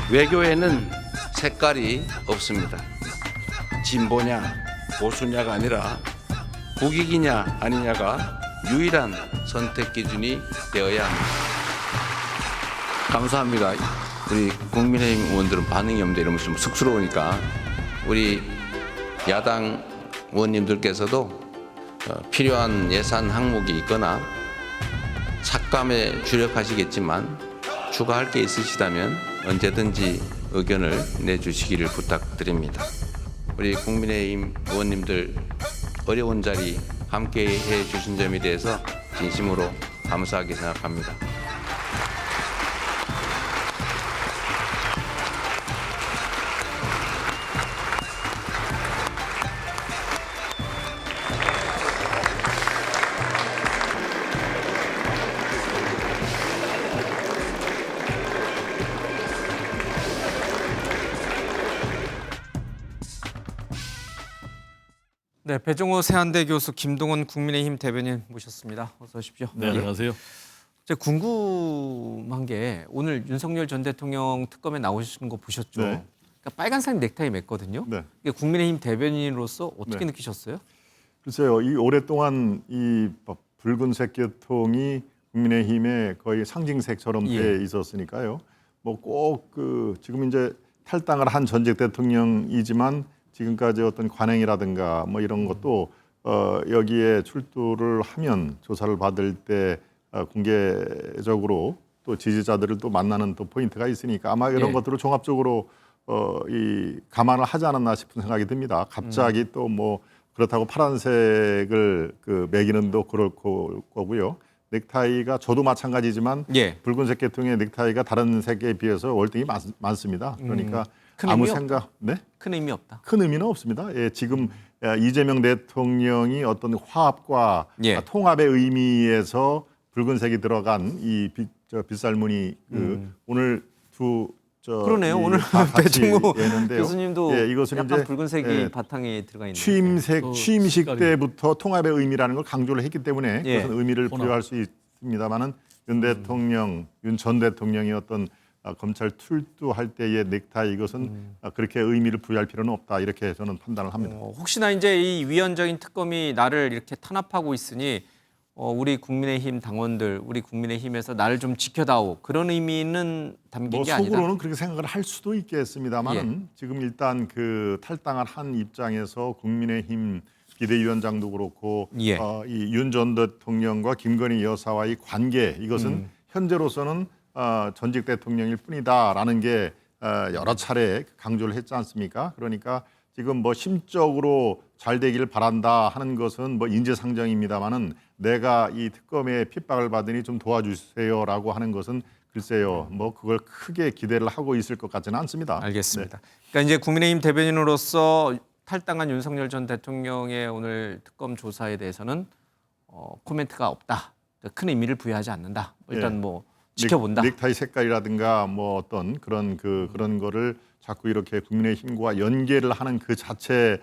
외교에는 색깔이 없습니다. 진보냐 보수냐가 아니라 국익이냐 아니냐가 유일한 선택 기준이 되어야 합니다. 감사합니다. 우리 국민의힘 의원들은 반응이 없는데 이러면 좀 쑥스러우니까 우리 야당 의원님들께서도 필요한 예산 항목이 있거나 삭감에 주력하시겠지만 추가할 게 있으시다면 언제든지 의견을 내주시기를 부탁드립니다. 우리 국민의힘 의원님들 어려운 자리 함께해 주신 점에 대해서 진심으로 감사하게 생각합니다. 네, 배종호 세한대 교수, 김동원 국민의힘 대변인 모셨습니다. 어서 오십시오. 네, 안녕하세요. 제가 궁금한 게 오늘 윤석열 전 대통령 특검에 나오신 거 보셨죠? 네. 그러니까 빨간색 넥타이 맸거든요. 네. 이게 국민의힘 대변인으로서 어떻게 네. 느끼셨어요? 글쎄요, 이 오랫동안 이 붉은색 계통이 국민의힘의 거의 상징색처럼 예. 돼 있었으니까요. 뭐 꼭 지금 이제 탈당을 한 전직 대통령이지만 지금까지 어떤 관행이라든가 뭐 이런 것도 여기에 출두를 하면 조사를 받을 때 공개적으로 또 지지자들을 또 만나는 또 포인트가 있으니까 아마 이런 예. 것들을 종합적으로 이 감안을 하지 않았나 싶은 생각이 듭니다. 갑자기 또 뭐 그렇다고 파란색을 매기는 도 그럴 거고요. 넥타이가 저도 마찬가지지만 예. 붉은색 계통의 넥타이가 다른 색에 비해서 월등히 많습니다. 그러니까 큰 아무 의미 생각, 네? 큰 의미 없다. 큰 의미는 없습니다. 예, 지금 이재명 대통령이 어떤 화합과 예. 통합의 의미에서 붉은색이 들어간 이 빗살무늬 오늘 그러네요. 오늘 같이 배종호 예는데요. 교수님도 예, 이것은 약간 이제 붉은색이 바탕에 들어가 있는. 취임식 색깔이. 때부터 통합의 의미라는 걸 강조를 했기 때문에 예. 그것은 의미를 혼합. 부여할 수 있습니다만은 윤 대통령, 윤 전 대통령이 어떤 검찰 출두할 때의 넥타이 이것은 그렇게 의미를 부여할 필요는 없다 이렇게 저는 판단을 합니다. 혹시나 이제 이 위헌적인 특검이 나를 이렇게 탄압하고 있으니 우리 국민의힘 당원들, 우리 국민의힘에서 나를 좀 지켜다오 그런 의미는 담긴 뭐 게 아니다. 속으로는 그렇게 생각을 할 수도 있겠습니다만은 지금 일단 일단을 한 입장에서 국민의힘 비대위원장도 그렇고 예. 이 윤 전 대통령과 김건희 여사와의 관계 이것은 현재로서는 전직 대통령일 뿐이다라는 게 여러 차례 강조를 했지 않습니까? 그러니까 지금 뭐 심적으로 잘 되기를 바란다 하는 것은 뭐 인재상정입니다만은 내가 이 특검에 핍박을 받으니 좀 도와주세요라고 하는 것은 글쎄요, 뭐 그걸 크게 기대를 하고 있을 것 같지는 않습니다. 알겠습니다. 그러니까 이제 국민의힘 대변인으로서 탈당한 윤석열 전 대통령의 오늘 특검 조사에 대해서는 코멘트가 없다. 큰 의미를 부여하지 않는다. 일단 예. 뭐 지켜본다. 넥타이 색깔이라든가 뭐 어떤 그런 거를 자꾸 이렇게 국민의힘과 연계를 하는 그 자체는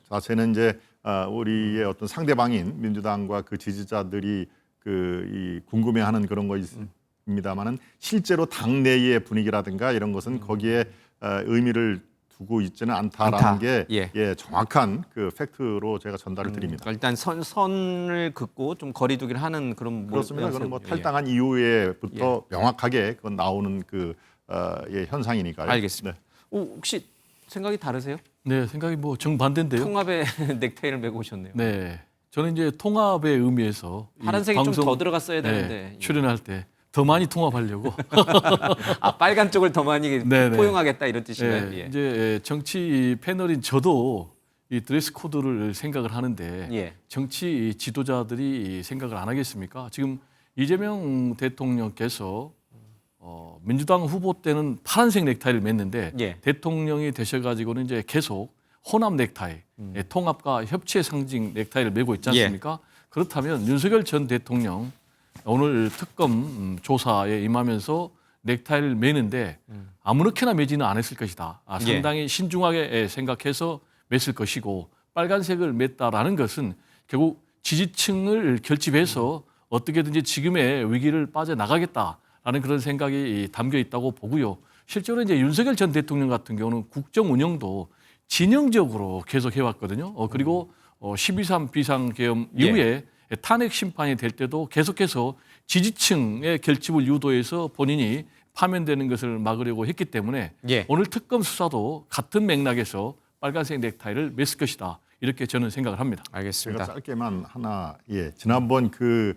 자체는 이제 우리의 어떤 상대방인 민주당과 그 지지자들이 이 궁금해하는 그런 거 있습니다만은 실제로 당내의 분위기라든가 이런 것은 거기에 의미를 두고 있지는 않다라는 게 예. 정확한 팩트로 제가 전달을 드립니다. 그러니까 일단 선을 긋고 좀 거리두기를 하는 그런 그렇습니다. 그건 뭐 예. 탈당한 이후에부터 명확하게 그건 나오는 현상이니까요. 알겠습니다. 혹시 생각이 다르세요? 네, 생각이 뭐 정반대인데요. 통합에 넥타이를 메고 오셨네요. 네, 저는 이제 통합의 의미에서 이 파란색이 좀 방송, 더 들어갔어야 되는데. 네, 출연할 때 더 많이 통합하려고. 빨간 쪽을 더 많이 네네. 포용하겠다 이런 뜻인가요? 네, 예. 이제 정치 패널인 저도 이 드레스 코드를 생각을 하는데 예. 정치 지도자들이 생각을 안 하겠습니까? 지금 이재명 대통령께서 민주당 후보 때는 파란색 넥타이를 맸는데 예. 대통령이 되셔가지고는 이제 계속 혼합 넥타이, 통합과 협치의 상징 넥타이를 메고 있지 않습니까? 그렇다면 윤석열 전 대통령 오늘 특검 조사에 임하면서 넥타이를 매는데 아무렇게나 매지는 않았을 것이다. 상당히 신중하게 생각해서 맸을 것이고 빨간색을 맸다라는 것은 결국 지지층을 결집해서 어떻게든지 지금의 위기를 빠져나가겠다. 라는 그런 생각이 담겨 있다고 보고요. 실제로 이제 윤석열 전 대통령 같은 경우는 국정 운영도 진영적으로 계속 해왔거든요. 그리고 12.3 비상계엄 이후에 탄핵 심판이 될 때도 계속해서 지지층의 결집을 유도해서 본인이 파면되는 것을 막으려고 했기 때문에 오늘 특검 수사도 같은 맥락에서 빨간색 넥타이를 맸을 것이다. 이렇게 저는 생각을 합니다. 알겠습니다. 제가 짧게만 하나, 지난번 그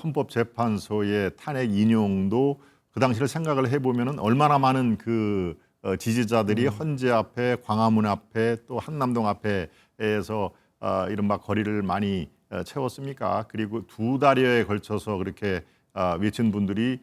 헌법재판소의 탄핵 인용도 그 당시를 생각을 해보면은 얼마나 많은 그 지지자들이 헌재 앞에, 광화문 앞에, 또 한남동 앞에에서 이른바 거리를 많이 채웠습니까? 그리고 2달여에 걸쳐서 그렇게 외친 분들이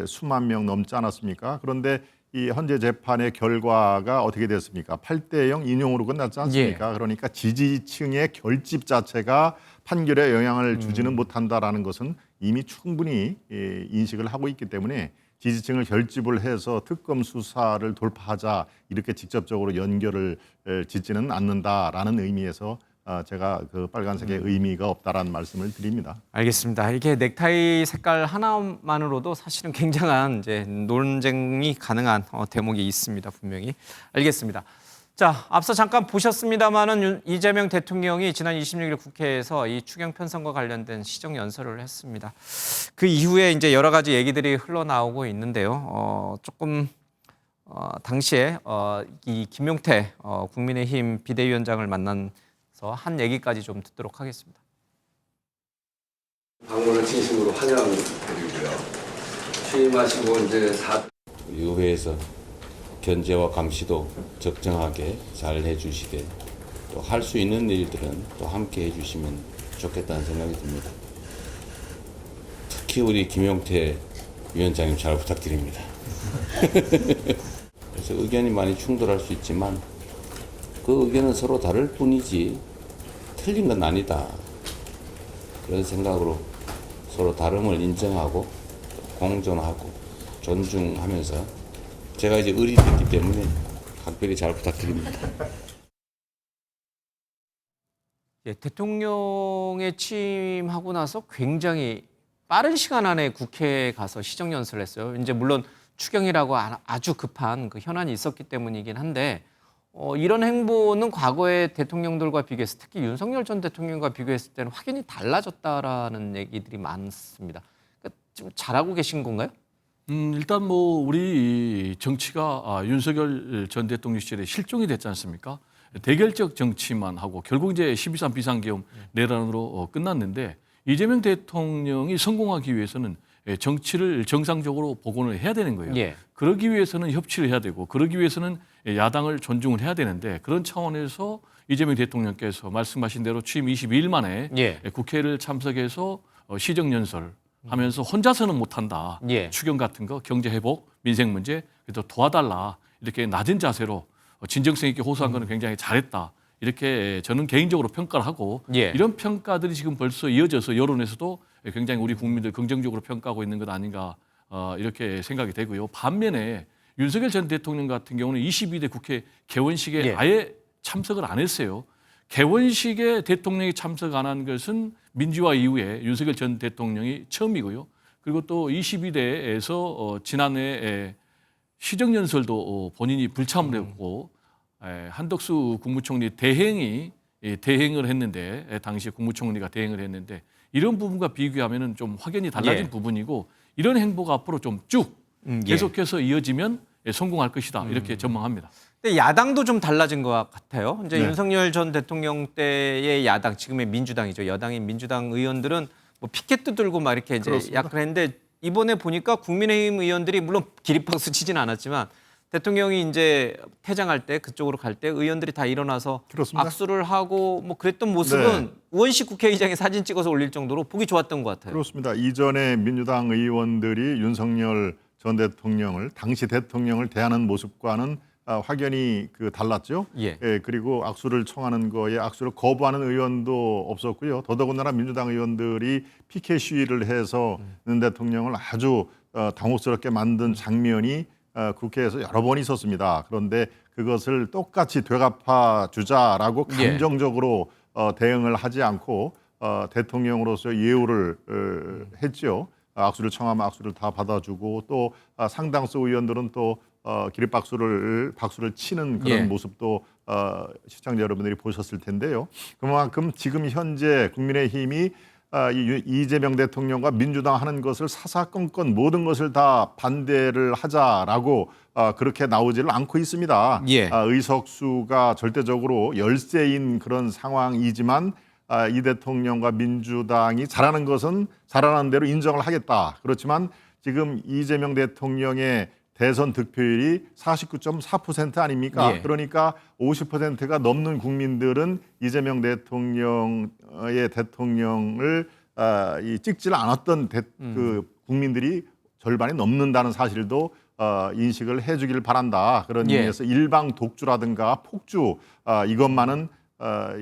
수만 명 넘지 않았습니까? 그런데 이 헌재 재판의 결과가 어떻게 됐습니까? 8대0 인용으로 끝났지 않습니까? 그러니까 지지층의 결집 자체가 판결에 영향을 주지는 못한다라는 것은 이미 충분히 인식을 하고 있기 때문에 지지층을 결집을 해서 특검 수사를 돌파하자 이렇게 직접적으로 연결을 짓지는 않는다라는 의미에서 제가 그 빨간색의 의미가 없다라는 말씀을 드립니다. 알겠습니다. 이렇게 넥타이 색깔 하나만으로도 사실은 굉장한 이제 논쟁이 가능한 대목이 있습니다. 분명히. 알겠습니다. 자, 앞서 잠깐 보셨습니다마는 이재명 대통령이 지난 26일 국회에서 이 추경 편성과 관련된 시정 연설을 했습니다. 그 이후에 이제 여러 가지 얘기들이 흘러나오고 있는데요. 조금 당시에 이 김용태 국민의힘 비대위원장을 만난 한 얘기까지 좀 듣도록 하겠습니다. 방문을 진심으로 환영드리고요. 취임하시고 이제 의회에서 견제와 감시도 적정하게 잘 해주시되 또 할 수 있는 일들은 또 함께 해주시면 좋겠다는 생각이 듭니다. 특히 우리 김용태 위원장님 잘 부탁드립니다. 그래서 의견이 많이 충돌할 수 있지만 그 의견은 서로 다를 뿐이지 틀린 건 아니다. 그런 생각으로 서로 다름을 인정하고 공존하고 존중하면서 제가 이제 을이 됐기 때문에 각별히 잘 부탁드립니다. 대통령에 취임하고 나서 굉장히 빠른 시간 안에 국회에 가서 시정연설을 했어요. 이제 물론 추경이라고 아주 급한 그 현안이 있었기 때문이긴 한데 이런 행보는 과거의 대통령들과 비교해서 특히 윤석열 전 대통령과 비교했을 때는 확연히 달라졌다라는 얘기들이 많습니다. 그러니까 좀 잘하고 계신 건가요? 일단 뭐 우리 정치가 윤석열 전 대통령 시절에 실종이 됐지 않습니까? 대결적 정치만 하고 결국 이제 12.3 비상계엄 내란으로 끝났는데 이재명 대통령이 성공하기 위해서는 정치를 정상적으로 복원을 해야 되는 거예요. 그러기 위해서는 협치를 해야 되고 그러기 위해서는 야당을 존중을 해야 되는데 그런 차원에서 이재명 대통령께서 말씀하신 대로 취임 22일 만에 국회를 참석해서 시정연설 하면서 혼자서는 못한다. 추경 같은 거, 경제 회복, 민생 문제 그래도 도와달라. 이렇게 낮은 자세로 진정성 있게 호소한 거는 굉장히 잘했다. 이렇게 저는 개인적으로 평가를 하고 이런 평가들이 지금 벌써 이어져서 여론에서도 굉장히 우리 국민들 긍정적으로 평가하고 있는 것 아닌가 이렇게 생각이 되고요. 반면에 윤석열 전 대통령 같은 경우는 22대 국회 개원식에 아예 참석을 안 했어요. 개원식에 대통령이 참석 안 한 것은 민주화 이후에 윤석열 전 대통령이 처음이고요. 그리고 또 22대에서 지난해 시정연설도 본인이 불참을 했고 한덕수 국무총리 대행을 했는데 당시 국무총리가 대행을 했는데 이런 부분과 비교하면 좀 확연히 달라진 부분이고 이런 행보가 앞으로 좀 쭉 계속해서 이어지면 성공할 것이다 이렇게 전망합니다. 근데 야당도 좀 달라진 것 같아요. 이제 윤석열 전 대통령 때의 야당, 지금의 민주당이죠. 여당인 민주당 의원들은 뭐 피켓도 들고 막 이렇게 이제 약간 했는데 이번에 보니까 국민의힘 의원들이 물론 기립박수 치진 않았지만 대통령이 이제 퇴장할 때 그쪽으로 갈 때 의원들이 다 일어나서 악수를 하고 뭐 그랬던 모습은 우원식 국회의장이 사진 찍어서 올릴 정도로 보기 좋았던 것 같아요. 그렇습니다. 이전에 민주당 의원들이 윤석열 전 대통령을 당시 대통령을 대하는 모습과는 확연히 달랐죠. 그리고 악수를 청하는 거에 악수를 거부하는 의원도 없었고요. 더더군다나 민주당 의원들이 피켓 시위를 해서 윤 대통령을 아주 당혹스럽게 만든 장면이 국회에서 여러 번 있었습니다. 그런데 그것을 똑같이 되갚아 주자라고 감정적으로 대응을 하지 않고 대통령으로서 예우를 했죠. 악수를 청하면 악수를 다 받아주고 또 상당수 의원들은 또 기립박수를 치는 그런 예. 모습도 시청자 여러분들이 보셨을 텐데요. 그만큼 지금 현재 국민의힘이 이재명 대통령과 민주당 하는 것을 사사건건 모든 것을 다 반대를 하자라고 그렇게 나오지를 않고 있습니다. 예. 의석수가 절대적으로 열세인 그런 상황이지만 이 대통령과 민주당이 잘하는 것은 잘하는 대로 인정을 하겠다. 그렇지만 지금 이재명 대통령의 대선 득표율이 49.4% 아닙니까? 예. 그러니까 50%가 넘는 국민들은 이재명 대통령의 대통령을 찍지를 않았던 그 국민들이 절반이 넘는다는 사실도 인식을 해주길 바란다. 그런 예. 의미에서 일방 독주라든가 폭주 이것만은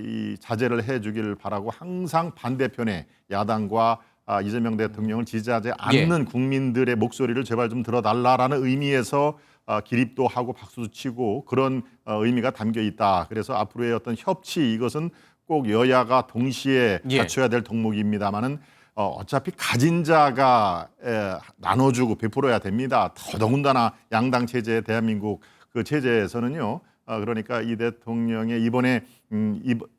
이 자제를 해주길 바라고 항상 반대편에 야당과 이재명 대통령을 지지하지 않는 국민들의 목소리를 제발 좀 들어달라라는 의미에서 기립도 하고 박수도 치고 그런 의미가 담겨 있다. 그래서 앞으로의 어떤 협치 이것은 꼭 여야가 동시에 갖춰야 될 덕목입니다만은 어차피 가진 자가 나눠주고 베풀어야 됩니다. 더더군다나 양당 체제 대한민국 그 체제에서는요. 그러니까 이 대통령의 이번에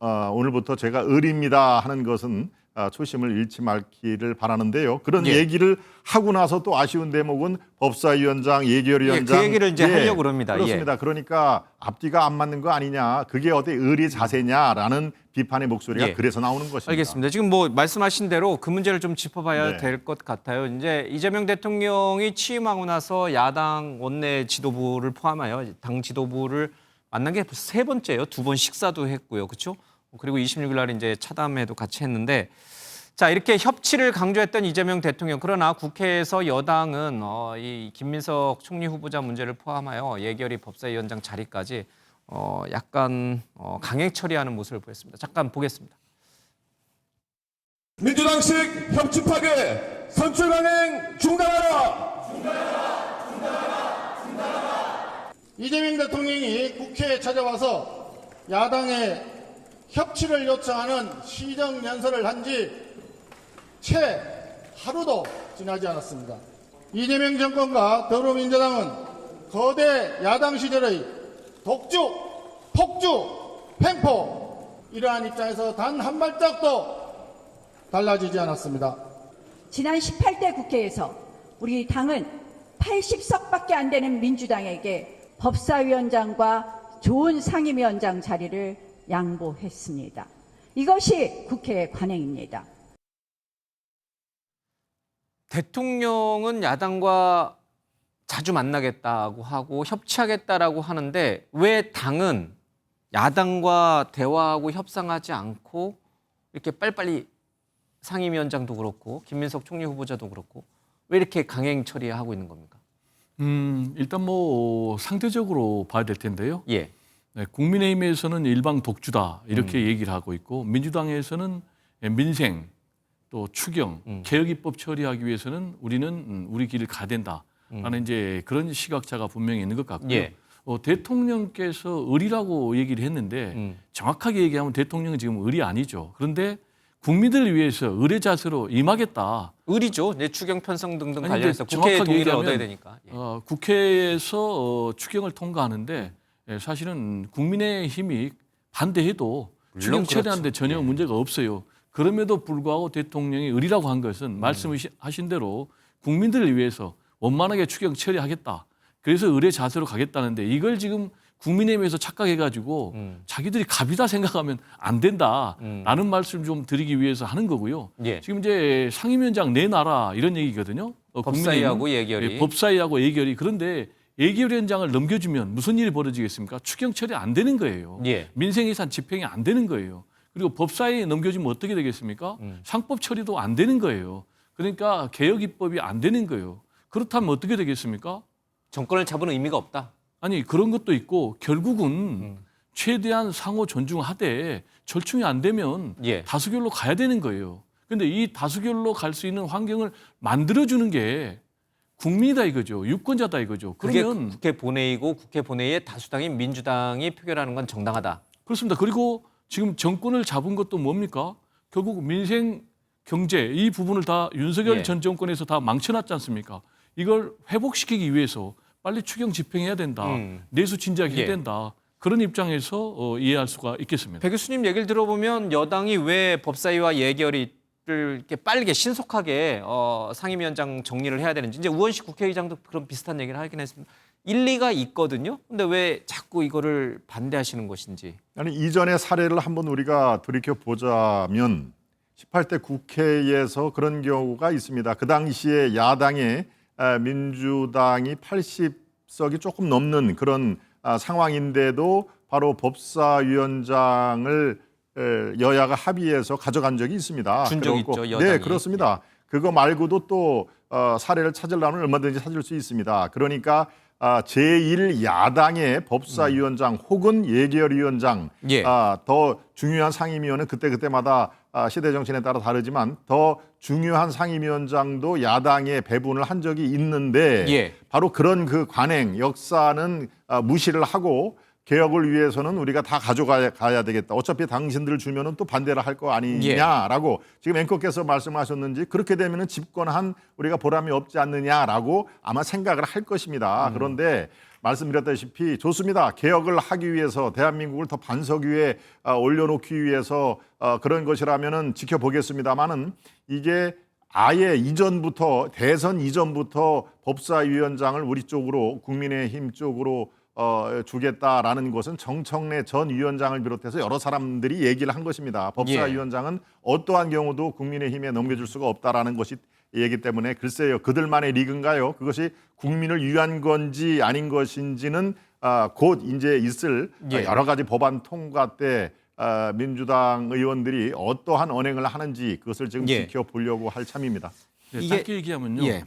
오늘부터 제가 을입니다 하는 것은 초심을 잃지 말기를 바라는데요. 그런 얘기를 하고 나서 또 아쉬운 대목은 법사위원장, 예결위원장 그 얘기를 이제 하려고 그럽니다. 그렇습니다. 그러니까 앞뒤가 안 맞는 거 아니냐. 그게 어떻게 의리 자세냐라는 비판의 목소리가 그래서 나오는 것입니다. 알겠습니다. 지금 뭐 말씀하신 대로 그 문제를 좀 짚어봐야 네. 될 것 같아요. 이제 이재명 대통령이 취임하고 나서 야당 원내 지도부를 포함하여 당 지도부를 만난 게 세 번째예요. 2번 식사도 했고요. 그렇죠? 그리고 26일 날 이제 차담회도 같이 했는데 자, 이렇게 협치를 강조했던 이재명 대통령. 그러나 국회에서 여당은 이 김민석 총리 후보자 문제를 포함하여 예결위 법사위원장 자리까지 약간 강행 처리하는 모습을 보였습니다. 잠깐 보겠습니다. 민주당식 협치 파괴 선출 강행 중단하라. 이재명 대통령이 국회에 찾아와서 야당의 협치를 요청하는 시정연설을 한 지 채 하루도 지나지 않았습니다. 이재명 정권과 더불어민주당은 거대 야당 시절의 독주, 폭주, 횡포 이러한 입장에서 단 한 발짝도 달라지지 않았습니다. 지난 18대 국회에서 우리 당은 80석밖에 안 되는 민주당에게 법사위원장과 좋은 상임위원장 자리를 양보했습니다. 이것이 국회의 관행입니다. 대통령은 야당과 자주 만나겠다고 하고 협치하겠다라고 하는데 왜 당은 야당과 대화하고 협상하지 않고 이렇게 빨리빨리 상임위원장도 그렇고 김민석 총리 후보자도 그렇고 왜 이렇게 강행 처리하고 있는 겁니까? 일단 뭐 상대적으로 봐야 될 텐데요. 예. 네, 국민의힘에서는 일방 독주다 이렇게 얘기를 하고 있고 민주당에서는 민생 또 추경 개혁 입법 처리하기 위해서는 우리는 우리 길을 가야 된다라는 이제 그런 시각차가 분명히 있는 것 같고요. 예. 대통령께서 의리라고 얘기를 했는데 정확하게 얘기하면 대통령은 지금 의리 아니죠. 그런데 국민들을 위해서 의례 자세로 임하겠다. 의리죠. 내 추경 편성 등등 아니, 관련해서 이제 국회의 정확하게 동의를 얘기하면, 얻어야 되니까. 예. 국회에서 추경을 통과하는데 사실은 국민의힘이 반대해도 추경 처리하는데 전혀 문제가 없어요. 그럼에도 불구하고 대통령이 의리라고 한 것은 말씀하신 대로 국민들을 위해서 원만하게 추경 처리하겠다. 그래서 의례 자세로 가겠다는데 이걸 지금 국민의힘에서 착각해가지고 자기들이 갑이다 생각하면 안 된다라는 말씀 좀 드리기 위해서 하는 거고요. 예. 지금 이제 상임위원장 내놔라 이런 얘기거든요. 법사위하고 예결위. 법사위하고 예결위. 그런데 예결위원장을 넘겨주면 무슨 일이 벌어지겠습니까? 추경 처리 안 되는 거예요. 예. 민생예산 집행이 안 되는 거예요. 그리고 법사위에 넘겨주면 어떻게 되겠습니까? 상법 처리도 안 되는 거예요. 그러니까 개혁 입법이 안 되는 거예요. 그렇다면 어떻게 되겠습니까? 정권을 잡은 의미가 없다. 아니 그런 것도 있고 결국은 최대한 상호 존중하되 절충이 안 되면 예. 다수결로 가야 되는 거예요. 그런데 이 다수결로 갈 수 있는 환경을 만들어주는 게 국민이다 이거죠. 유권자다 이거죠. 그게 그러면 국회 본회의고 국회 본회의에 다수당인 민주당이 표결하는 건 정당하다. 그렇습니다. 그리고 지금 정권을 잡은 것도 뭡니까? 결국 민생 경제 이 부분을 다 윤석열 예. 전 정권에서 다 망쳐놨지 않습니까? 이걸 회복시키기 위해서 빨리 추경 집행해야 된다. 내수 진작해야 예. 된다. 그런 입장에서 이해할 수가 있겠습니다. 배 교수님 얘기를 들어보면 여당이 왜 법사위와 예결위를 이렇게 빠르게 신속하게 상임위원장 정리를 해야 되는지 이제 우원식 국회의장도 그런 비슷한 얘기를 하긴 했습니다. 일리가 있거든요. 근데 왜 자꾸 이거를 반대하시는 것인지. 아니 이전의 사례를 한번 우리가 돌이켜 보자면 18대 국회에서 그런 경우가 있습니다. 그 당시에 야당의 민주당이 80석이 조금 넘는 그런 상황인데도 바로 법사위원장을 여야가 합의해서 가져간 적이 있습니다. 준 적이 그렇고, 있죠, 여당이. 네, 그렇습니다. 그거 말고도 또 사례를 찾으려면 얼마든지 찾을 수 있습니다. 그러니까 제1야당의 법사위원장 혹은 예결위원장 예. 더 중요한 상임위원은 그때마다 시대 정신에 따라 다르지만 더 중요한 상임위원장도 야당에 배분을 한 적이 있는데 예. 바로 그런 그 관행 역사는 무시를 하고 개혁을 위해서는 우리가 다 가져가야 되겠다. 어차피 당신들 주면은 또 반대를 할 거 아니냐라고 지금 앵커께서 말씀하셨는지 그렇게 되면은 집권한 우리가 보람이 없지 않느냐라고 아마 생각을 할 것입니다. 그런데 말씀드렸다시피 좋습니다. 개혁을 하기 위해서 대한민국을 더 반석 위에 올려놓기 위해서 그런 것이라면은 지켜보겠습니다만은 이게 아예 이전부터 대선 이전부터 법사위원장을 우리 쪽으로 국민의힘 쪽으로 주겠다라는 것은 정청래 전 위원장을 비롯해서 여러 사람들이 얘기를 한 것입니다. 법사위원장은 어떠한 경우도 국민의힘에 넘겨줄 수가 없다라는 것이 얘기 때문에 글쎄요. 그들만의 리그인가요? 그것이 국민을 위한 건지 아닌 것인지는 곧 이제 있을 여러 가지 법안 통과 때 민주당 의원들이 어떠한 언행을 하는지 그것을 지금 지켜보려고 할 참입니다. 네, 이게- 짧게 얘기하면요. 예.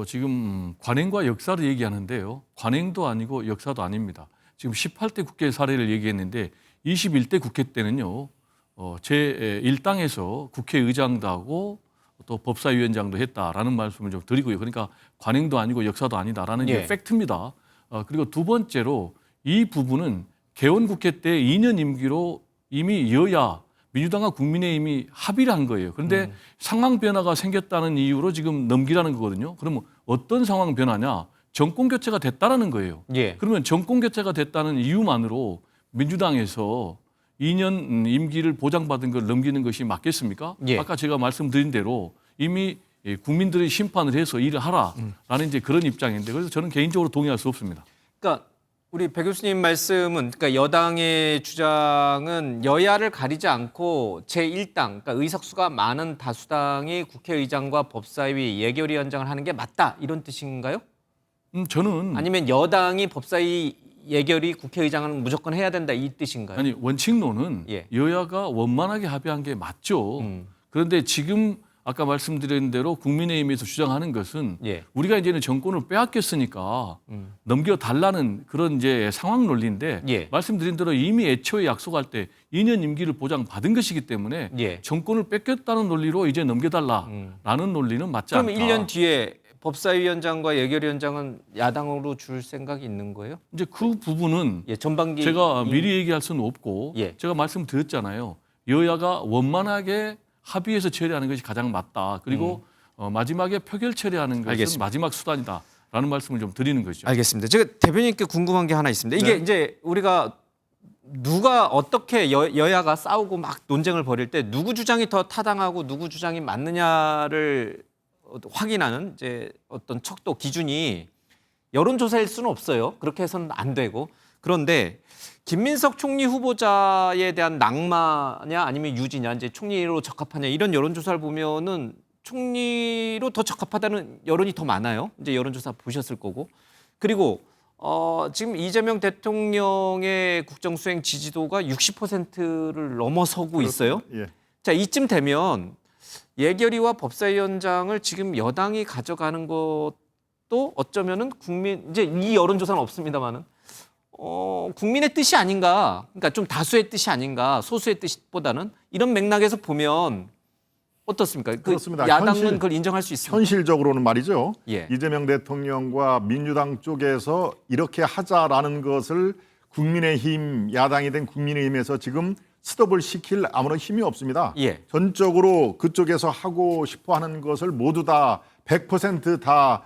지금 관행과 역사를 얘기하는데요. 관행도 아니고 역사도 아닙니다. 지금 18대 국회 사례를 얘기했는데 21대 국회 때는요. 제1당에서 국회의장도 하고 또 법사위원장도 했다라는 말씀을 좀 드리고요. 그러니까 관행도 아니고 역사도 아니다라는 예. 게 팩트입니다. 그리고 두 번째로 이 부분은 개원국회 때 2년 임기로 이미 여야 민주당과 국민의힘이 합의를 한 거예요. 그런데 상황 변화가 생겼다는 이유로 지금 넘기라는 거거든요. 그러면 어떤 상황 변화냐? 정권 교체가 됐다라는 거예요. 예. 그러면 정권 교체가 됐다는 이유만으로 민주당에서 2년 임기를 보장받은 걸 넘기는 것이 맞겠습니까? 예. 아까 제가 말씀드린 대로 이미 국민들이 심판을 해서 일을 하라라는 이제 그런 입장인데 그래서 저는 개인적으로 동의할 수 없습니다. 그러니까 우리 배 교수님 말씀은 그러니까 여당의 주장은 여야를 가리지 않고 제1당, 그러니까 의석수가 많은 다수당이 국회의장과 법사위 예결위원장을 하는 게 맞다 이런 뜻인가요? 저는 아니면 여당이 법사위 예결위 국회의장은 무조건 해야 된다 이 뜻인가요? 아니 원칙론은 예. 여야가 원만하게 합의한 게 맞죠. 그런데 지금 아까 말씀드린 대로 국민의힘에서 주장하는 것은 예. 우리가 이제는 정권을 빼앗겼으니까 넘겨달라는 그런 이제 상황 논리인데 예. 말씀드린 대로 이미 애초에 약속할 때 2년 임기를 보장받은 것이기 때문에 예. 정권을 뺏겼다는 논리로 이제 넘겨달라라는 논리는 맞지 않다. 그러면 1년 뒤에 법사위원장과 예결위원장은 야당으로 줄 생각이 있는 거예요? 이제 그 부분은 예, 전반기 제가 미리 얘기할 수는 없고 예. 제가 말씀드렸잖아요. 여야가 원만하게 합의해서 처리하는 것이 가장 맞다. 그리고 마지막에 표결 처리하는 것은 알겠습니다. 마지막 수단이다라는 말씀을 좀 드리는 거죠. 알겠습니다. 제가 대변인께 궁금한 게 하나 있습니다. 이게 이제 우리가 누가 어떻게 여야가 싸우고 막 논쟁을 벌일 때 누구 주장이 더 타당하고 누구 주장이 맞느냐를 확인하는 이제 어떤 척도 기준이 여론조사일 수는 없어요. 그렇게 해서는 안 되고. 그런데 김민석 총리 후보자에 대한 낙마냐 아니면 유지냐 이제 총리로 적합하냐 이런 여론조사를 보면은 총리로 더 적합하다는 여론이 더 많아요. 이제 여론조사 보셨을 거고. 그리고 지금 이재명 대통령의 국정수행 지지도가 60%를 넘어서고 있어요. 예. 자, 이쯤 되면 예결위와 법사위원장을 지금 여당이 가져가는 것도 어쩌면은 이제 이 여론조사는 없습니다만은 국민의 뜻이 아닌가, 그러니까 좀 다수의 뜻이 아닌가, 소수의 뜻보다는 이런 맥락에서 보면 어떻습니까? 그렇습니다. 야당은 그걸 인정할 수 있습니다. 현실적으로는 말이죠. 예. 이재명 대통령과 민주당 쪽에서 이렇게 하자라는 것을 국민의힘 야당이 된 국민의힘에서 지금 스톱을 시킬 아무런 힘이 없습니다. 예. 전적으로 그쪽에서 하고 싶어 하는 것을 모두 다 100%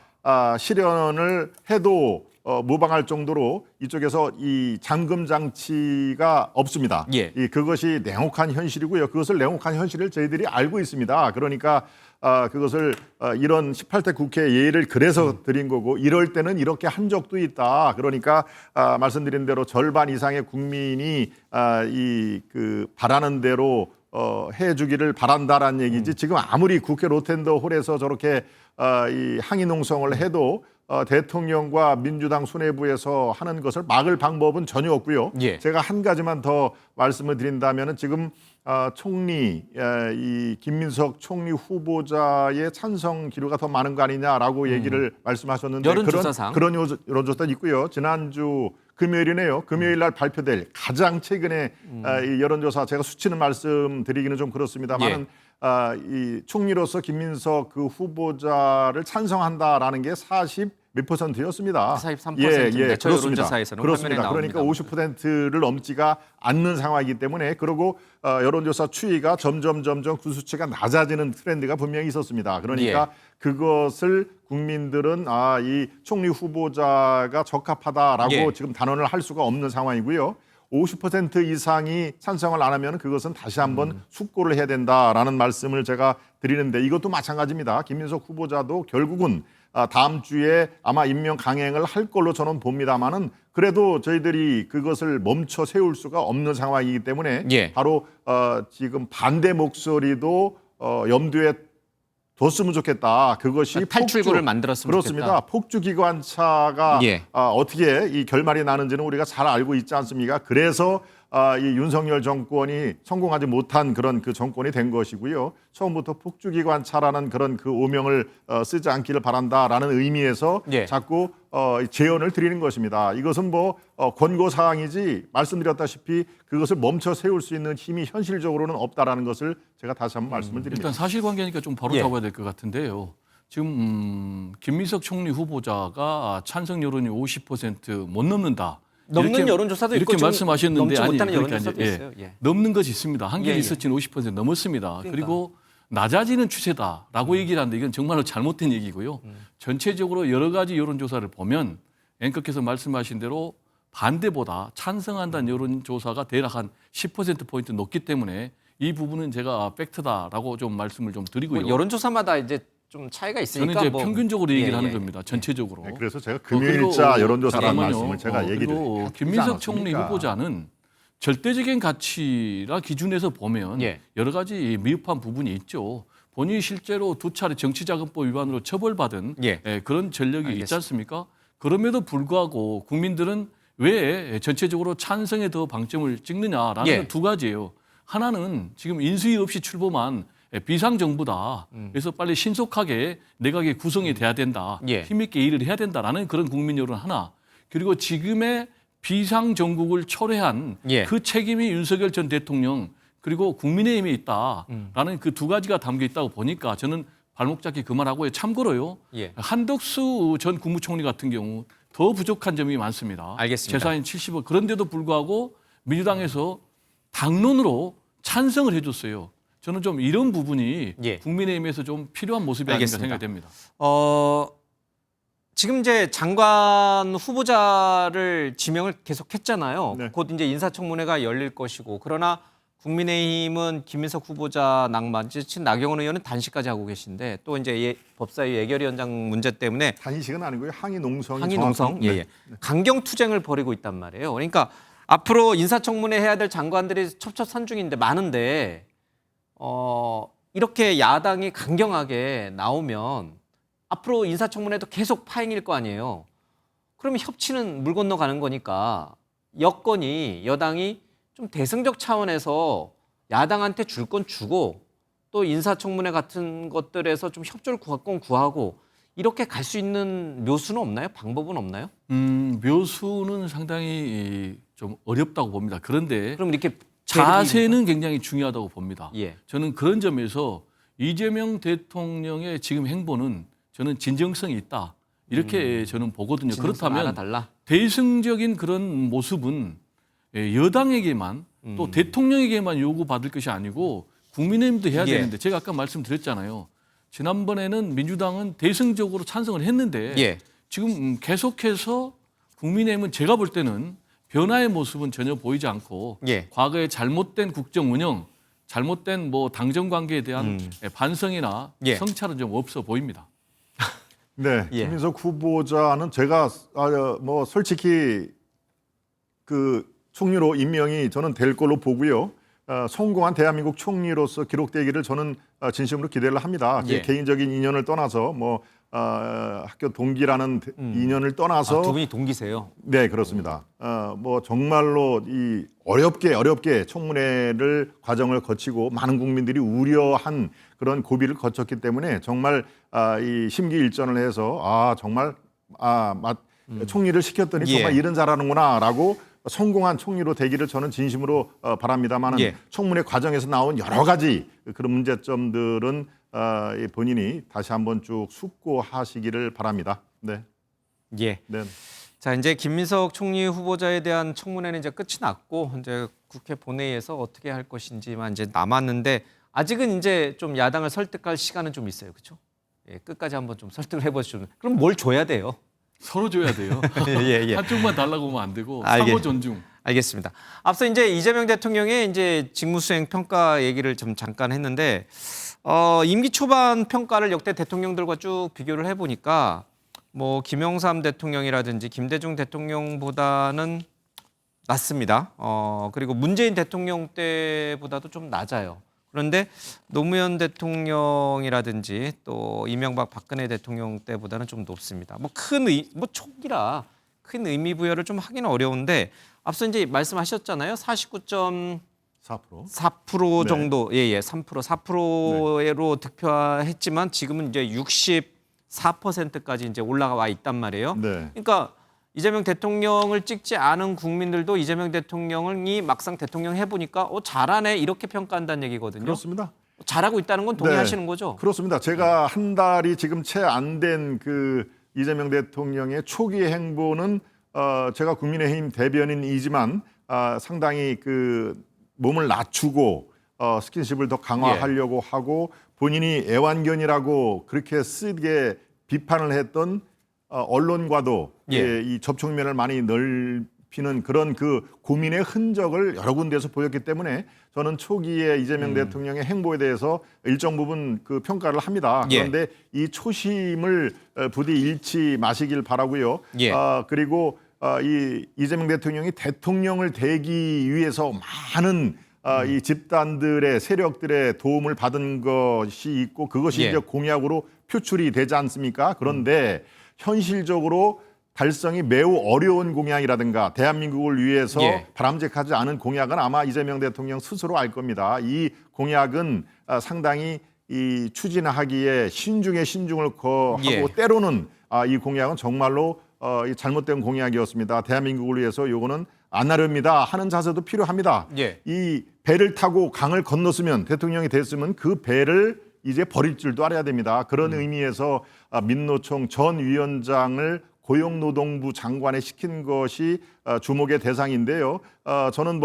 실현을 해도 무방할 정도로 이쪽에서 이 잠금 장치가 없습니다. 예. 그것이 냉혹한 현실이고요. 그것을 냉혹한 현실을 저희들이 알고 있습니다. 그러니까 그것을 이런 18대 국회 예의를 그래서 드린 거고 이럴 때는 이렇게 한 적도 있다. 그러니까 말씀드린 대로 절반 이상의 국민이 바라는 대로 해주기를 바란다라는 얘기지. 지금 아무리 국회 로텐더 홀에서 저렇게 이 항의 농성을 해도 대통령과 민주당 수뇌부에서 하는 것을 막을 방법은 전혀 없고요. 예. 제가 한 가지만 더 말씀을 드린다면은 지금 총리 이 김민석 총리 후보자의 찬성 기류가 더 많은 거 아니냐라고 얘기를 말씀하셨는데 여론조사상. 그런 여론조사 있고요. 지난주 금요일이네요. 금요일 날 발표될 가장 최근에 이 여론조사 제가 수치는 말씀드리기는 좀 그렇습니다만 이 총리로서 김민석 그 후보자를 찬성한다라는 게 40몇 %였습니다. 43%. 예, 저 여론조사에서는 그렇습니다. 화면에 그러니까 나옵니다. 50%를 넘지가 않는 상황이기 때문에 그리고 여론조사 추이가 점점 그 수치가 낮아지는 트렌드가 분명히 있었습니다. 그러니까 그것을 국민들은 이 총리 후보자가 적합하다라고 예. 지금 단언을 할 수가 없는 상황이고요. 50% 이상이 찬성을 안 하면 그것은 다시 한번 숙고를 해야 된다라는 말씀을 제가 드리는데 이것도 마찬가지입니다. 김민석 후보자도 결국은 다음 주에 아마 임명 강행을 할 걸로 저는 봅니다만은 그래도 저희들이 그것을 멈춰 세울 수가 없는 상황이기 때문에 예. 바로 지금 반대 목소리도 염두에 뒀으면 좋겠다. 그것이 탈출구를 만들었으면 그렇습니다. 좋겠다. 폭주 기관차가 예. 어떻게 이 결말이 나는지는 우리가 잘 알고 있지 않습니까? 그래서 이 윤석열 정권이 성공하지 못한 그런 그 정권이 된 것이고요. 처음부터 폭주 기관차라는 그런 그 오명을 쓰지 않기를 바란다라는 의미에서 예. 자꾸 제언을 드리는 것입니다. 이것은 뭐 권고 사항이지 말씀드렸다시피 그것을 멈춰 세울 수 있는 힘이 현실적으로는 없다라는 것을 제가 다시 한번 말씀을 드립니다. 일단 사실관계니까 좀 바로 예. 잡아야 될 것 같은데요. 지금 김민석 총리 후보자가 찬성 여론이 50% 못 넘는다. 넘는 여론조사도 있고 이렇게 좀 말씀하셨는데 넘지 못하는 그러니까 여론조사도 이제, 있어요. 예. 넘는 것이 있습니다. 한겨레 예. 리서치는 50% 넘었습니다. 그러니까. 그리고 낮아지는 추세다라고 얘기를 하는데 이건 정말로 잘못된 얘기고요. 전체적으로 여러 가지 여론조사를 보면 앵커께서 말씀하신 대로 반대보다 찬성한다는 여론조사가 대략 한 10%포인트 높기 때문에 이 부분은 제가 팩트다라고 좀 말씀을 좀 드리고요. 뭐 여론조사마다 이제 좀 차이가 있으니까 저는 이제 뭐 평균적으로 얘기를 예, 하는 예. 겁니다. 전체적으로. 네, 그래서 제가 그리고 금요일자 여론조사라는 잠깐만요. 말씀을 제가 얘기를 그리고 해드리지 김민석 총리 않았습니까? 후보자는 절대적인 가치라 기준에서 보면 예. 여러 가지 미흡한 부분이 있죠. 본인이 실제로 2차례 정치자금법 위반으로 처벌받은 예. 그런 전력이 알겠습니다. 있지 않습니까? 그럼에도 불구하고 국민들은 왜 전체적으로 찬성에 더 방점을 찍느냐라는 예. 건두 가지예요. 하나는 지금 인수위 없이 출범한 비상정부다. 그래서 빨리 신속하게 내각이 구성이 돼야 된다. 예. 힘있게 일을 해야 된다라는 그런 국민 여론 하나. 그리고 지금의 비상정국을 초래한 예. 그 책임이 윤석열 전 대통령 그리고 국민의힘에 있다라는 그 두 가지가 담겨 있다고 보니까 저는 발목 잡기 그만하고요. 참고로요. 예. 한덕수 전 국무총리 같은 경우 더 부족한 점이 많습니다. 알겠습니다. 재산인 70억. 그런데도 불구하고 민주당에서 당론으로 찬성을 해줬어요. 저는 좀 이런 부분이 예. 국민의힘에서 좀 필요한 모습이 아닌가 알겠습니다. 생각이 됩니다. 지금 이제 장관 후보자를 지명을 계속했잖아요. 네. 곧 이제 인사청문회가 열릴 것이고 그러나 국민의힘은 김민석 후보자 낭만, 지금 나경원 의원은 단식까지 하고 계신데 또 이제 법사위 예결위원장 문제 때문에 단식은 아니고요. 항의 농성이 항의 농성, 정확한- 예. 강경 투쟁을 벌이고 있단 말이에요. 그러니까 앞으로 인사청문회 해야 될 장관들이 첩첩산중인데 많은데 이렇게 야당이 강경하게 나오면 앞으로 인사청문회도 계속 파행일 거 아니에요. 그러면 협치는 물 건너가는 거니까 여건이 여당이 좀 대승적 차원에서 야당한테 줄 건 주고 또 인사청문회 같은 것들에서 좀 협조를 구하고 이렇게 갈 수 있는 묘수는 없나요? 방법은 없나요? 묘수는 상당히 좀 어렵다고 봅니다. 그런데 그럼 이렇게 자세는 굉장히 중요하다고 봅니다. 예. 저는 그런 점에서 이재명 대통령의 지금 행보는 저는 진정성이 있다. 이렇게 저는 보거든요. 진정성 그렇다면 알아달라. 대승적인 그런 모습은 여당에게만 또 대통령에게만 요구받을 것이 아니고 국민의힘도 해야 예. 되는데 제가 아까 말씀드렸잖아요. 지난번에는 민주당은 대승적으로 찬성을 했는데 예. 지금 계속해서 국민의힘은 제가 볼 때는 변화의 모습은 전혀 보이지 않고 예. 과거의 잘못된 국정 운영, 잘못된 뭐 당정 관계에 대한 반성이나 예. 성찰은 좀 없어 보입니다. 네, 예. 김민석 후보자는 제가 뭐 솔직히 그 총리로 임명이 저는 될 걸로 보고요. 성공한 대한민국 총리로서 기록되기를 저는 진심으로 기대를 합니다. 제 예. 개인적인 인연을 떠나서 뭐 학교 동기라는 인연을 떠나서 두 분이 동기세요. 네, 그렇습니다. 뭐 정말로 이 어렵게 청문회를 과정을 거치고 많은 국민들이 우려한 그런 고비를 거쳤기 때문에 정말 이 심기일전을 해서 정말 총리를 시켰더니 예. 정말 일은 잘하는구나라고 성공한 총리로 되기를 저는 진심으로 바랍니다만은 예. 청문회 과정에서 나온 여러 가지 그런 문제점들은 이 본인이 다시 한번 쭉 숙고하시기를 바랍니다. 네. 예. 네. 자, 이제 김민석 총리 후보자에 대한 청문회는 이제 끝이 났고 이제 국회 본회의에서 어떻게 할 것인지만 이제 남았는데 아직은 이제 좀 야당을 설득할 시간은 좀 있어요. 그렇죠? 예, 끝까지 한번 좀 설득을 해 보시죠. 그럼 뭘 줘야 돼요? 서로 줘야 돼요. 예. 한쪽만 달라고 하면 안 되고 알겠- 상호 존중. 알겠습니다. 앞서 이제 이재명 대통령의 이제 직무수행 평가 얘기를 좀 잠깐 했는데 임기 초반 평가를 역대 대통령들과 쭉 비교를 해보니까 뭐 김영삼 대통령이라든지 김대중 대통령보다는 낮습니다. 그리고 문재인 대통령 때보다도 좀 낮아요. 그런데 노무현 대통령이라든지 또 이명박 박근혜 대통령 때보다는 좀 높습니다. 뭐 초기라 큰 의미 부여를 좀 하기는 어려운데 앞서 이제 말씀하셨잖아요. 49.4% 네. 정도, 4%로 득표했지만 지금은 이제 64%까지 이제 올라와 있단 말이에요. 네. 그러니까 이재명 대통령을 찍지 않은 국민들도 이재명 대통령이 막상 대통령 해보니까 잘하네 이렇게 평가한다는 얘기거든요. 그렇습니다. 잘하고 있다는 건 동의하시는 거죠? 그렇습니다. 제가 한 달이 지금 채 안 된 그 이재명 대통령의 초기 행보는 제가 국민의힘 대변인이지만 상당히 그 몸을 낮추고 스킨십을 더 강화하려고 하고 본인이 애완견이라고 그렇게 쓰게 비판을 했던 언론과도 이 접촉면을 많이 넓히는 그런 그 고민의 흔적을 여러 군데에서 보였기 때문에 저는 초기에 이재명 대통령의 행보에 대해서 일정 부분 그 평가를 합니다. 그런데 이 초심을 부디 잃지 마시길 바라고요. 그리고 이 이재명 대통령이 대통령을 되기 위해서 많은 이 집단들의 세력들의 도움을 받은 것이 있고 그것이 이제 공약으로 표출이 되지 않습니까? 그런데 현실적으로 달성이 매우 어려운 공약이라든가 대한민국을 위해서 바람직하지 않은 공약은 아마 이재명 대통령 스스로 알 겁니다. 이 공약은 상당히 이 추진하기에 신중에 신중을 거하고 때로는 이 공약은 정말로 이 잘못된 공약이었습니다. 대한민국을 위해서 요거는 안 하렵니다 하는 자세도 필요합니다. 이 배를 타고 강을 건넜으면 대통령이 됐으면 그 배를 이제 버릴 줄도 알아야 됩니다. 그런 의미에서 민노총 전 위원장을 고용노동부 장관에 시킨 것이 주목의 대상인데요. 저는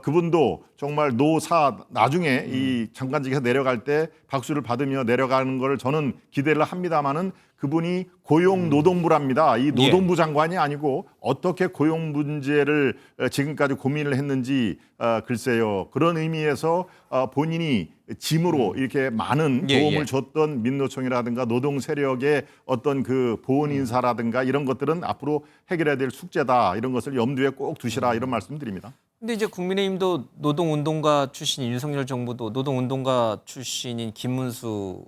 그분도 정말 노사 나중에 이 장관직에서 내려갈 때 박수를 받으며 내려가는 걸 저는 기대를 합니다마는 그분이 고용노동부랍니다. 이 노동부 장관이 아니고 어떻게 고용 문제를 지금까지 고민을 했는지 글쎄요. 그런 의미에서 본인이 짐으로 이렇게 많은 도움을 줬던 민노총이라든가 노동 세력의 어떤 그 보훈 인사라든가 이런 것들은 앞으로 해결해야 될 숙제다. 이런 것을 염두에 꼭 두시라 이런 말씀드립니다. 근데 이제 국민의힘도 노동운동가 출신인 윤석열 정부도 노동운동가 출신인 김문수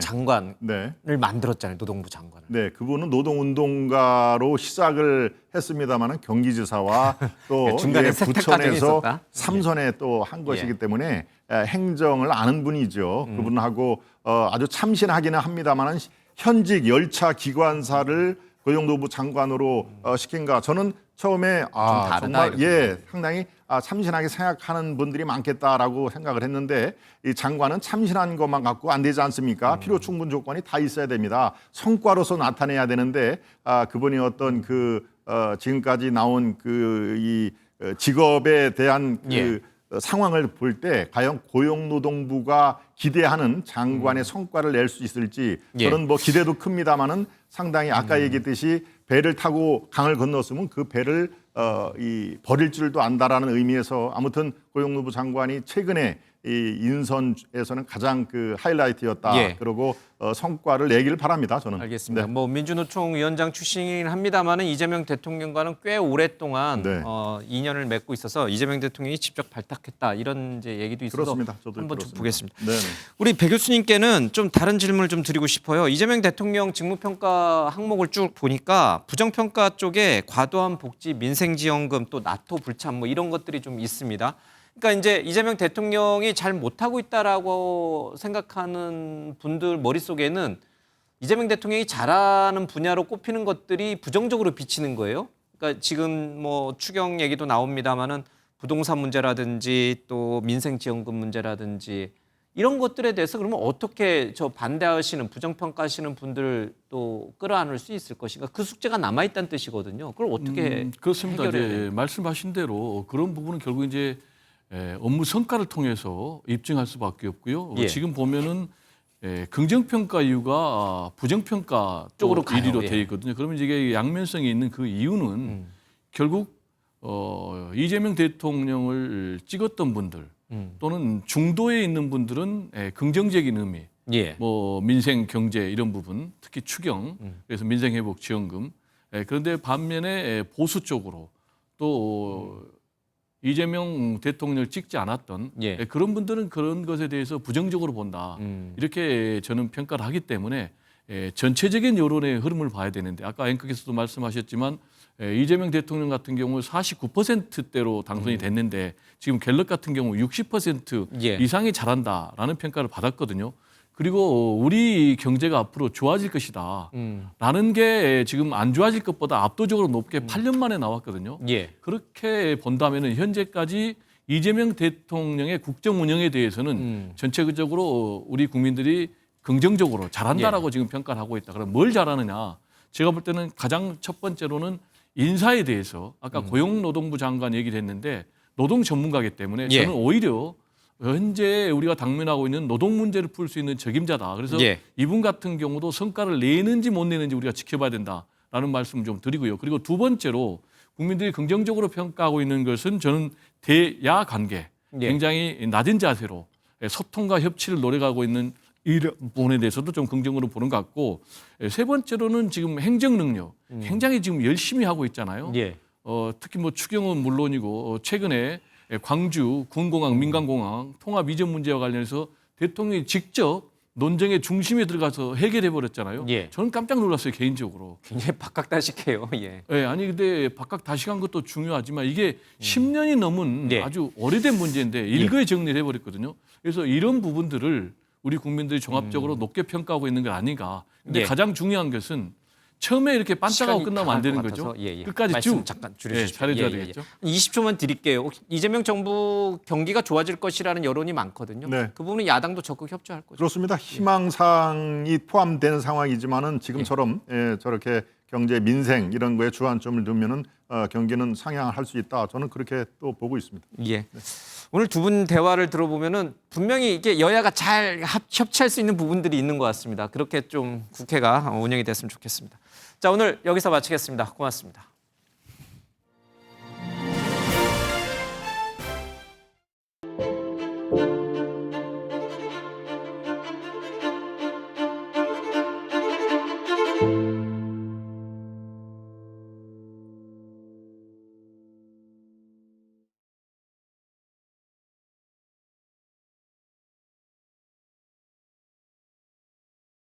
장관을 만들었잖아요. 노동부 장관을. 네, 그분은 노동운동가로 시작을 했습니다마는 경기지사와 또 중간에 세탁 과정이 부천에서 있었다. 삼선에 또 한 것이기 때문에 행정을 아는 분이죠. 그분하고 아주 참신하기는 합니다마는 현직 열차 기관사를 고용노동부 장관으로 시킨가. 저는 처음에 다르다, 정말 이렇게. 상당히 참신하게 생각하는 분들이 많겠다라고 생각을 했는데 이 장관은 참신한 것만 갖고 안 되지 않습니까? 필요 충분 조건이 다 있어야 됩니다. 성과로서 나타내야 되는데 그분이 어떤 지금까지 나온 이 직업에 대한 그 예. 상황을 볼 때 과연 고용노동부가 기대하는 장관의 성과를 낼 수 있을지 예. 저는 뭐 기대도 큽니다만은 상당히 아까 얘기했듯이 배를 타고 강을 건넜으면 그 배를 버릴 줄도 안다라는 의미에서 아무튼 고용노부 장관이 최근에 이 인선에서는 가장 그 하이라이트였다. 예. 그리고 성과를 내기를 바랍니다. 저는. 알겠습니다. 네. 뭐 민주노총 위원장 출신이긴 합니다만은 이재명 대통령과는 꽤 오랫동안 네. 인연을 맺고 있어서 이재명 대통령이 직접 발탁했다 이런 이제 얘기도 있어서 그렇습니다. 저도 한번 쭉 그렇습니다. 보겠습니다. 네. 우리 배 교수님께는 좀 다른 질문을 좀 드리고 싶어요. 이재명 대통령 직무평가 항목을 쭉 보니까 부정평가 쪽에 과도한 복지, 민생지원금, 또 나토 불참 뭐 이런 것들이 좀 있습니다. 그러니까 이제 이재명 대통령이 잘 못하고 있다라고 생각하는 분들 머릿속에는 이재명 대통령이 잘하는 분야로 꼽히는 것들이 부정적으로 비치는 거예요. 그러니까 지금 뭐 추경 얘기도 나옵니다마는 부동산 문제라든지 또 민생지원금 문제라든지 이런 것들에 대해서 그러면 어떻게 저 반대하시는 부정평가하시는 분들 또 끌어안을 수 있을 것인가? 그 숙제가 남아있다는 뜻이거든요. 그걸 어떻게 그렇습니다. 해결해야 이제 돼요? 말씀하신 대로 그런 부분은 결국 이제 업무 성과를 통해서 입증할 수밖에 없고요. 예. 지금 보면은 긍정평가 이유가 부정평가 쪽으로 쪽 1위로 가요. 되어 있거든요. 그러면 이게 양면성이 있는 그 이유는 결국 이재명 대통령을 찍었던 분들 또는 중도에 있는 분들은 긍정적인 의미, 예. 뭐 민생 경제 이런 부분, 특히 추경, 그래서 민생 회복 지원금. 그런데 반면에 보수 쪽으로 또 이재명 대통령을 찍지 않았던 예. 그런 분들은 그런 것에 대해서 부정적으로 본다. 이렇게 저는 평가를 하기 때문에 전체적인 여론의 흐름을 봐야 되는데 아까 앵커께서도 말씀하셨지만 이재명 대통령 같은 경우 49%대로 당선이 됐는데 지금 갤럽 같은 경우 60% 예. 이상이 잘한다라는 평가를 받았거든요. 그리고 우리 경제가 앞으로 좋아질 것이다. 라는 게 지금 안 좋아질 것보다 압도적으로 높게 8년 만에 나왔거든요. 예. 그렇게 본다면은 현재까지 이재명 대통령의 국정 운영에 대해서는 전체적으로 우리 국민들이 긍정적으로 잘한다라고 지금 평가를 하고 있다. 그럼 뭘 잘하느냐? 제가 볼 때는 가장 첫 번째로는 인사에 대해서 아까 고용노동부 장관 얘기를 했는데 노동 전문가이기 때문에 예. 저는 오히려 현재 우리가 당면하고 있는 노동 문제를 풀 수 있는 적임자다. 그래서 예. 이분 같은 경우도 성과를 내는지 못 내는지 우리가 지켜봐야 된다라는 말씀 좀 드리고요. 그리고 두 번째로 국민들이 긍정적으로 평가하고 있는 것은 저는 대야 관계 예. 굉장히 낮은 자세로 소통과 협치를 노력하고 있는 이 부분에 대해서도 좀 긍정으로 보는 것 같고 세 번째로는 지금 행정 능력 굉장히 지금 열심히 하고 있잖아요. 예. 특히 뭐 추경은 물론이고 최근에 광주 군공항 민간공항 통합 이전 문제와 관련해서 대통령이 직접 논쟁의 중심에 들어가서 해결해 버렸잖아요. 예. 저는 깜짝 놀랐어요 개인적으로. 굉장히 박학다식해요. 예. 아니 근데 박각 다시간 것도 중요하지만 이게 10년이 넘은 예. 아주 오래된 문제인데 일거에 정리를 해버렸거든요. 그래서 이런 부분들을 우리 국민들이 종합적으로 높게 평가하고 있는 건 아닌가. 근데 예. 가장 중요한 것은 처음에 이렇게 반짝하고 시간이 끝나면 안 다 되는 갈 것 거죠. 같아서. 예, 예. 끝까지 말씀 쭉 잠깐 줄여주십시오. 잘해줘야 예, 예, 예. 되겠죠. 20초만 드릴게요. 혹시 이재명 정부 경기가 좋아질 것이라는 여론이 많거든요. 네. 그 부분은 야당도 적극 협조할 거죠. 그렇습니다. 희망사항이 포함되는 상황이지만은 지금처럼 저렇게 경제 민생 이런 거에 주안점을 두면은 경기는 상향할 수 있다. 저는 그렇게 또 보고 있습니다. 예. 오늘 두 분 대화를 들어보면은 분명히 이게 여야가 잘 협치할 수 있는 부분들이 있는 것 같습니다. 그렇게 좀 국회가 운영이 됐으면 좋겠습니다. 자, 오늘 여기서 마치겠습니다. 고맙습니다.